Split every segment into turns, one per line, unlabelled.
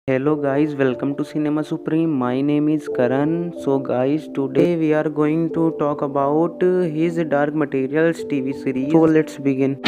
Hello guys, welcome to Cinema Supreme. My name is Karan. So guys, today we are going to talk about his Dark Materials TV series. So let's begin.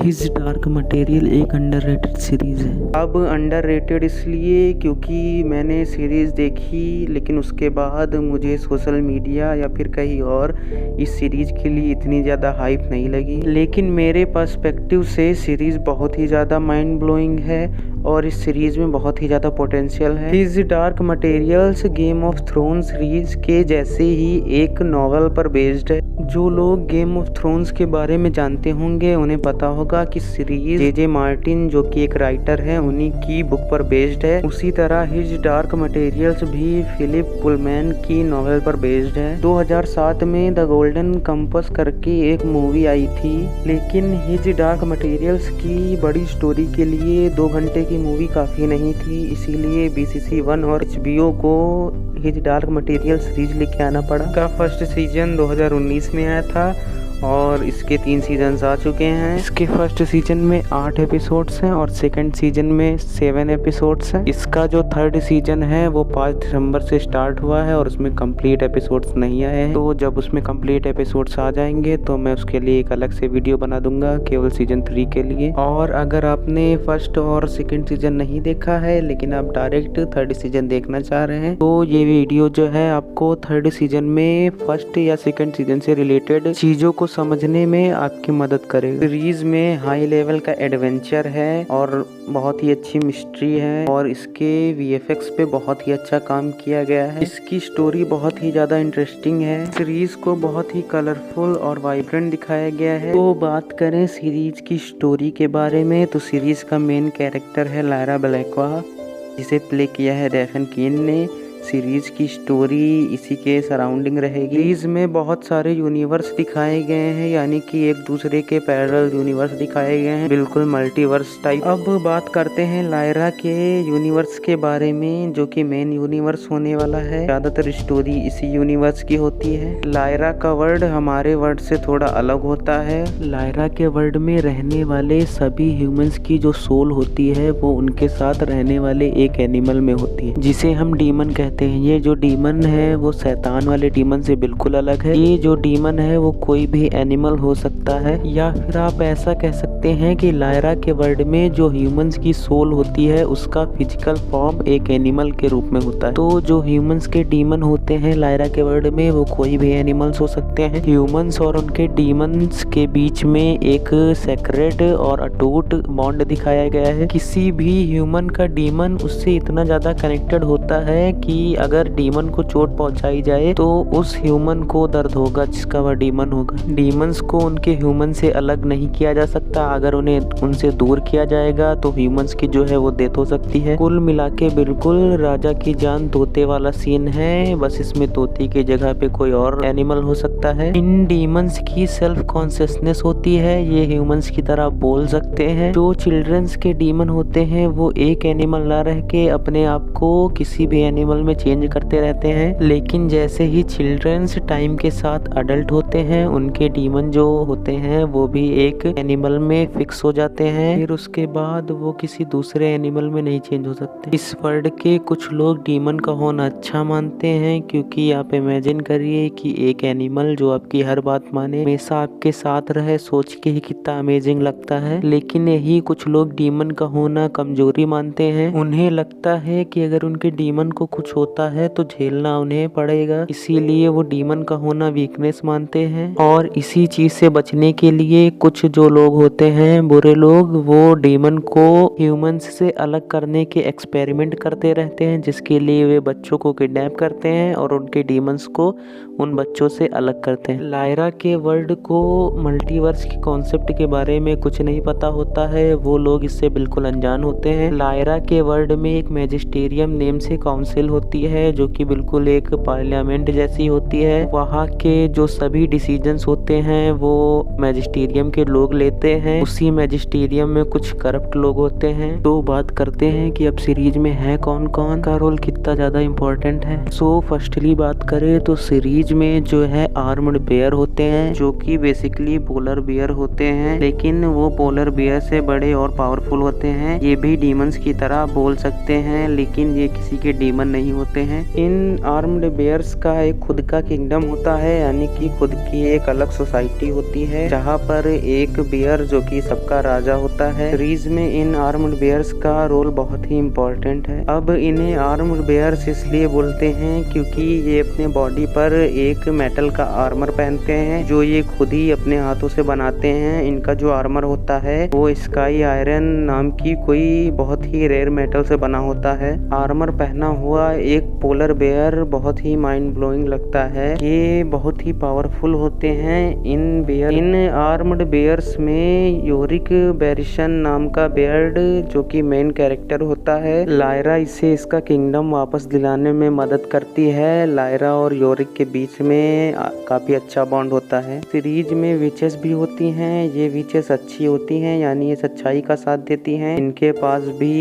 His dark material एक underrated series है। अब underrated इसलिए क्योंकि मैंने series देखी लेकिन उसके बाद मुझे सोशल मीडिया या फिर कहीं और इस सीरीज़ के लिए इतनी ज़्यादा हाइप नहीं लगी, लेकिन मेरे पर्सपेक्टिव से सीरीज़ बहुत ही ज़्यादा माइंड ब्लोइंग है और इस सीरीज़ में बहुत ही ज़्यादा पोटेंशियल है। His dark materials game of thrones series के जैसे ही एक नॉवल पर बेस्ड है। जो लोग गेम ऑफ थ्रोन्स के बारे में जानते होंगे उन्हें पता होगा कि सीरीज जे मार्टिन जो कि एक राइटर है उन्हीं की बुक पर बेस्ड है। उसी तरह हिज डार्क मटेरियल्स भी फिलिप पुलमैन की नॉवेल पर बेस्ड है। 2007 में द गोल्डन कंपस करके एक मूवी आई थी, लेकिन हिज डार्क मटेरियल्स की बड़ी स्टोरी के लिए 2 घंटे की मूवी काफ़ी नहीं थी, इसीलिए BCC वन और HBO को हिज डार्क मटेरियल सीरीज लेके आना पड़ा। का फर्स्ट सीजन 2019 में आया था और इसके 3 सीजन्स आ चुके हैं। इसके फर्स्ट सीजन में 8 एपिसोड्स हैं और सेकंड सीजन में 7 एपिसोड्स हैं। इसका जो थर्ड सीजन है वो 5 दिसंबर से स्टार्ट हुआ है और उसमें कंप्लीट एपिसोड्स नहीं आए हैं। तो जब उसमें कंप्लीट एपिसोड्स आ जाएंगे तो मैं उसके लिए एक अलग से वीडियो बना दूंगा केवल सीजन 3 के लिए। और अगर आपने फर्स्ट और सेकेंड सीजन नहीं देखा है लेकिन आप डायरेक्ट थर्ड सीजन देखना चाह रहे हैं तो ये वीडियो जो है आपको थर्ड सीजन में फर्स्ट या सेकेंड सीजन से रिलेटेड चीज़ों को समझने में आपकी मदद करेगा। सीरीज में हाई लेवल का एडवेंचर है और बहुत ही अच्छी मिस्ट्री है और इसके VFX पे बहुत ही अच्छा काम किया गया है। इसकी स्टोरी बहुत ही ज़्यादा इंटरेस्टिंग है। सीरीज को बहुत ही कलरफुल और वाइब्रेंट दिखाया गया है। तो बात करें सीरीज की स्टोरी के बारे में तो सीरीज का मेन कैरेक्टर है लायरा ब्लैकवा, जिसे प्ले किया है डेफन कीन ने। सीरीज की स्टोरी इसी के सराउंडिंग रहेगी। सीरीज में बहुत सारे यूनिवर्स दिखाए गए हैं, यानी कि एक दूसरे के पैरेलल यूनिवर्स दिखाए गए हैं, बिल्कुल मल्टीवर्स टाइप। अब बात करते हैं लायरा के यूनिवर्स के बारे में, जो कि मेन यूनिवर्स होने वाला है। ज्यादातर स्टोरी इसी यूनिवर्स की होती है। लायरा का वर्ल्ड हमारे वर्ल्ड से थोड़ा अलग होता है। लायरा के वर्ल्ड में रहने वाले सभी ह्यूमंस की जो सोल होती है वो उनके साथ रहने वाले एक एनिमल में होती है, जिसे हम डीमन कहते हैं। ये जो डीमन है वो शैतान वाले डीमन से बिल्कुल अलग है। ये जो डीमन है वो कोई भी एनिमल हो सकता है, या फिर आप ऐसा कह सकते हैं कि लायरा के वर्ल्ड में जो ह्यूमंस की सोल होती है उसका फिजिकल फॉर्म एक एनिमल के रूप में होता है। तो जो ह्यूमंस के डीमन होते हैं लायरा के वर्ल्ड में वो कोई भी एनिमल्स हो सकते हैं। ह्यूमंस और उनके डीमंस के बीच में एक सेक्रेट और अटूट बॉन्ड दिखाया गया है। किसी भी ह्यूमन का डीमन उससे इतना ज्यादा कनेक्टेड होता है कि अगर डीमन को चोट पहुंचाई जाए तो उस ह्यूमन को दर्द होगा जिसका वह डीमन होगा। डीमंस को उनके ह्यूमन से अलग नहीं किया जा सकता। अगर उन्हें उनसे दूर किया जाएगा तो ह्यूमंस की जो है वो डेथ हो सकती है। कुल मिला के बिल्कुल राजा की जान तोते वाला सीन है, बस इसमें तोते की जगह पे कोई और एनिमल हो सकता है। इन डीमंस की सेल्फ कॉन्शियसनेस होती है, ये ह्यूमंस की तरह बोल सकते हैं। जो चिल्ड्रंस के डीमन होते हैं वो एक एनिमल ना रह के अपने आप को किसी भी एनिमल में चेंज करते रहते हैं, लेकिन जैसे ही चिल्ड्रंस टाइम के साथ अडल्ट होते हैं उनके डीमन जो होते हैं वो भी एक एनिमल में फिक्स हो जाते हैं। फिर उसके बाद वो किसी दूसरे एनिमल में नहीं चेंज हो सकते। इस वर्ल्ड के कुछ लोग डीमन का होना अच्छा मानते हैं, क्योंकि आप इमेजिन करिए कि एक एनिमल जो आपकी हर बात माने, हमेशा आपके साथ रहे, सोच के ही कितना अमेजिंग लगता है। लेकिन यही कुछ लोग डीमन का होना कमजोरी मानते हैं। उन्हें लगता है कि अगर उनके डीमन को कुछ होता है तो झेलना उन्हें पड़ेगा, इसीलिए वो डीमन का होना वीकनेस मानते हैं। और इसी चीज से बचने के लिए कुछ जो लोग होते हैं बुरे लोग, वो डीमन को ह्यूमंस से अलग करने के एक्सपेरिमेंट करते रहते हैं, जिसके लिए वे बच्चों को किडनैप करते हैं और उनके डीमंस को उन बच्चों से अलग करते हैं। लायरा के वर्ल्ड को मल्टीवर्स के कॉन्सेप्ट के बारे में कुछ नहीं पता होता है, वो लोग इससे बिल्कुल अनजान होते हैं। लायरा के वर्ल्ड में एक मैजिस्टेरियम नेम से काउंसिल होती है जो कि बिल्कुल एक पार्लियामेंट जैसी होती है। वहाँ के जो सभी डिसीजंस होते हैं वो मैजिस्टेरियम के लोग लेते हैं। उसी मैजिस्टेरियम में कुछ करप्ट लोग होते हैं। तो बात करते हैं कि अब सीरीज में है कौन कौन, का रोल कितना ज्यादा इम्पोर्टेंट है। सो फर्स्ट फर्स्टली बात करें तो सीरीज में जो है आर्मड बेयर होते हैं जो कि बेसिकली पोलर बेयर होते हैं, लेकिन वो पोलर बेयर से बड़े और पावरफुल होते हैं। ये भी डीमंस की तरह बोल सकते हैं, लेकिन ये किसी के डीमन नहीं होते हैं। इन आर्मड बेयर्स का एक खुद का किंगडम होता है, यानी कि खुद की एक अलग सोसाइटी होती है जहाँ पर एक बेयर जो कि सबका राजा होता है। सीरीज में इन आर्मड बेयर्स का रोल बहुत ही इम्पोर्टेंट है। अब इन्हें आर्मड बेयर्स इसलिए बोलते हैं क्योंकि ये अपने बॉडी पर एक मेटल का आर्मर पहनते हैं जो ये खुद ही अपने हाथों से बनाते हैं। इनका जो आर्मर होता है वो स्काई आयरन नाम की कोई बहुत ही रेयर मेटल से बना होता है। आर्मर पहना हुआ एक पोलर बेयर बहुत ही माइंड ब्लोइंग लगता है। ये बहुत ही पावरफुल होते हैं। इन आर्मड बेयर्स में योरिक बेरिशन नाम का बेयर्ड जो कि मेन कैरेक्टर होता है। लायरा इसे इसका किंगडम वापस दिलाने में मदद करती है। लायरा और योरिक के बीच में काफी अच्छा बॉन्ड होता है। सीरीज में विचेस भी होती हैं। ये विचेस अच्छी होती हैं, यानी ये सच्चाई का साथ देती हैं। इनके पास भी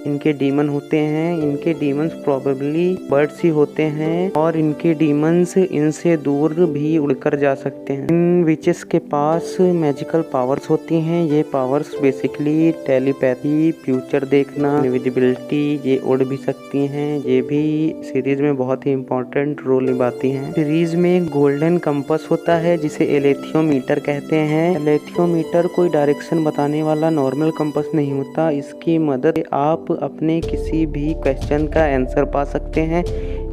इनके डीमन होते हैं। इनके डीमंस प्रोबेबली बर्ड्स ही होते हैं और इनके डीमंस इनसे दूर भी उड़कर जा सकते हैं। इन विचेस के पास मैजिकल पावर्स होती हैं। ये पावर्स बेसिकली टेलीपैथी, फ्यूचर देखना, इनविजिबिलिटी, ये उड़ भी सकती हैं। ये भी सीरीज में बहुत ही इम्पोर्टेंट रोल निभाती हैं। सीरीज में एक गोल्डन कंपास होता है जिसे एलेथियोमीटर कहते हैं। एलेथियोमीटर कोई डायरेक्शन बताने वाला नॉर्मल कंपास नहीं होता। इसकी मदद से आप अपने किसी भी क्वेश्चन का आंसर पा सकते हैं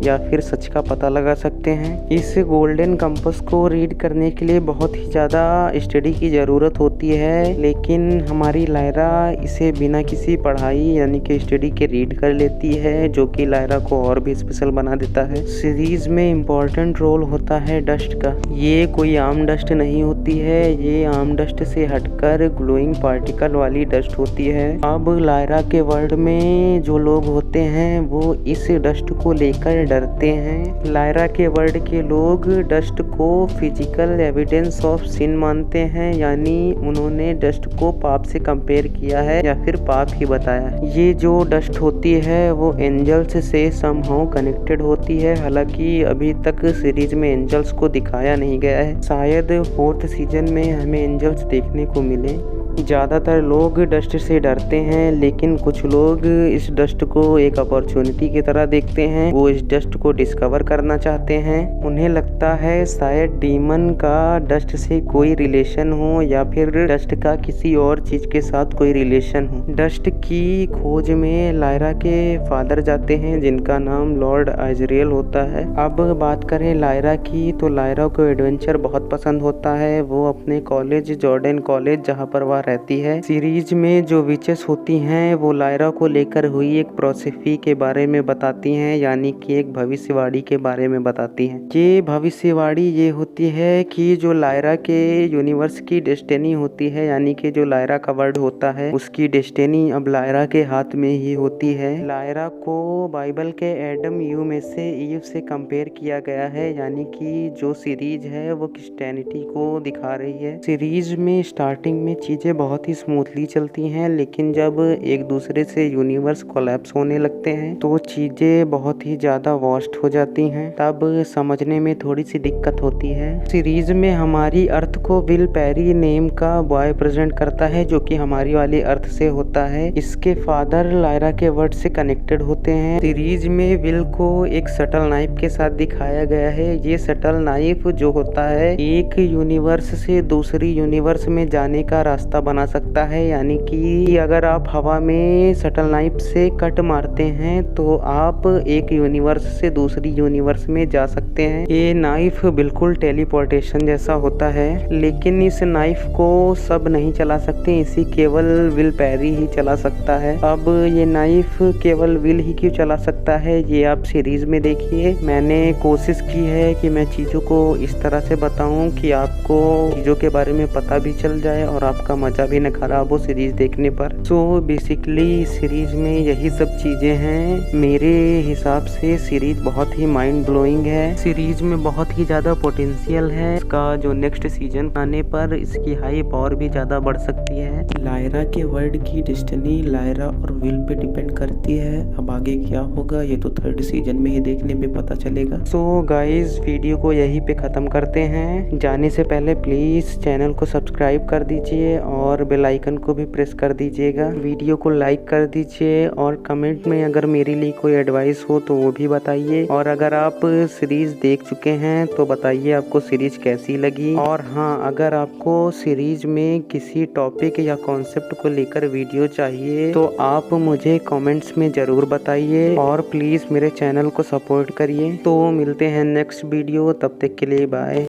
या फिर सच का पता लगा सकते हैं। इस गोल्डन कंपास को रीड करने के लिए बहुत ही ज़्यादा स्टडी की ज़रूरत होती है, लेकिन हमारी लायरा इसे बिना किसी पढ़ाई यानी कि स्टडी के रीड कर लेती है, जो कि लायरा को और भी स्पेशल बना देता है। सीरीज में इम्पोर्टेंट रोल होता है डस्ट का। ये कोई आम डस्ट नहीं होती है, ये आम डस्ट से हटकर ग्लोइंग पार्टिकल वाली डस्ट होती है। अब लायरा के वर्ल्ड में जो लोग होते हैं वो इस डस्ट को लेकर डरते हैं। लायरा के वर्ल्ड के लोग डस्ट को फिजिकल एविडेंस ऑफ सिन मानते हैं, यानी उन्होंने डस्ट को पाप से कंपेयर किया है या फिर पाप ही बताया। ये जो डस्ट होती है वो एंजल्स से समहाउ कनेक्टेड होती है। हालांकि अभी तक सीरीज में एंजल्स को दिखाया नहीं गया है। शायद 4th सीजन में हमें एंजल्स देखने को मिले। ज़्यादातर लोग डस्ट से डरते हैं, लेकिन कुछ लोग इस डस्ट को एक अपॉर्चुनिटी की तरह देखते हैं। वो इस डस्ट को डिस्कवर करना चाहते हैं। उन्हें लगता है शायद डीमन का डस्ट से कोई रिलेशन हो या फिर डस्ट का किसी और चीज के साथ कोई रिलेशन हो। डस्ट की खोज में लायरा के फादर जाते हैं जिनका नाम लॉर्ड आइजरियल होता है। अब बात करें लायरा की, तो लायरा को एडवेंचर बहुत पसंद होता है। वो अपने कॉलेज, जॉर्डन कॉलेज, जहाँ पर वह रहती है। सीरीज में जो विचेस होती हैं वो लायरा को लेकर हुई एक प्रोफेसी के बारे में बताती हैं, यानी कि एक भविष्यवाणी के बारे में बताती हैं। ये भविष्यवाणी ये होती है कि जो लायरा के यूनिवर्स की डेस्टिनी होती है, यानी कि जो लायरा का वर्ल्ड होता है उसकी डेस्टिनी अब लायरा के हाथ में ही होती है। लायरा को बाइबल के एडम ईव में से ईव से कंपेयर किया गया है, यानी कि जो सीरीज है वो क्रिश्चियनिटी को दिखा रही है। सीरीज में स्टार्टिंग में चीजें बहुत ही स्मूथली चलती हैं, लेकिन जब एक दूसरे से यूनिवर्स कोलैप्स होने लगते हैं तो चीजें बहुत ही ज्यादा वर्स्ट हो जाती हैं। तब समझने में थोड़ी सी दिक्कत होती है। सीरीज में हमारी अर्थ को विल पेरी नेम का बॉय प्रेजेंट करता है जो कि हमारी वाली अर्थ से होता है। इसके फादर लायरा के वर्ड से कनेक्टेड होते हैं। सीरीज में विल को एक शटल नाइफ के साथ दिखाया गया है। ये शटल नाइफ जो होता है एक यूनिवर्स से दूसरी यूनिवर्स में जाने का रास्ता बना सकता है, यानी कि अगर आप हवा में शटल नाइफ से कट मारते हैं तो आप एक यूनिवर्स से दूसरी यूनिवर्स में जा सकते हैं। ये नाइफ बिल्कुल टेलीपोर्टेशन जैसा होता है, लेकिन इस नाइफ को सब नहीं चला सकते, इसी केवल विल पेरी ही चला सकता है। अब ये नाइफ केवल विल ही क्यों चला सकता है ये आप सीरीज में देखिए। मैंने कोशिश की है कि मैं चीजों को इस तरह से बताऊं कि आपको चीजों के बारे में पता भी चल जाए और आपका मजा त्वचा भी न खराब हो सीरीज देखने पर। सो बेसिकली सीरीज में यही सब चीजें हैं। मेरे हिसाब से सीरीज बहुत ही माइंड ब्लोइंग है। सीरीज में बहुत ही ज्यादा पोटेंशियल है। इसका जो नेक्स्ट सीजन आने पर इसकी हाइप और भी ज्यादा बढ़ सकती है। लायरा के वर्ड की डेस्टिनी लायरा और विल पे डिपेंड करती है। अब आगे क्या होगा ये तो थर्ड सीजन में ही देखने में पता चलेगा। सो गाइज वीडियो को यहीं पे खत्म करते हैं। जाने से पहले प्लीज चैनल को सब्सक्राइब कर दीजिए और बेल आइकन को भी प्रेस कर दीजिएगा। वीडियो को लाइक कर दीजिए और कमेंट में अगर मेरे लिए कोई एडवाइस हो तो वो भी बताइए। और अगर आप सीरीज देख चुके हैं तो बताइए आपको सीरीज कैसी लगी। और हाँ, अगर आपको सीरीज में किसी टॉपिक या कॉन्सेप्ट को लेकर वीडियो चाहिए तो आप मुझे कमेंट्स में जरूर बताइए और प्लीज मेरे चैनल को सपोर्ट करिए। तो मिलते हैं नेक्स्ट वीडियो, तब तक के लिए बाय।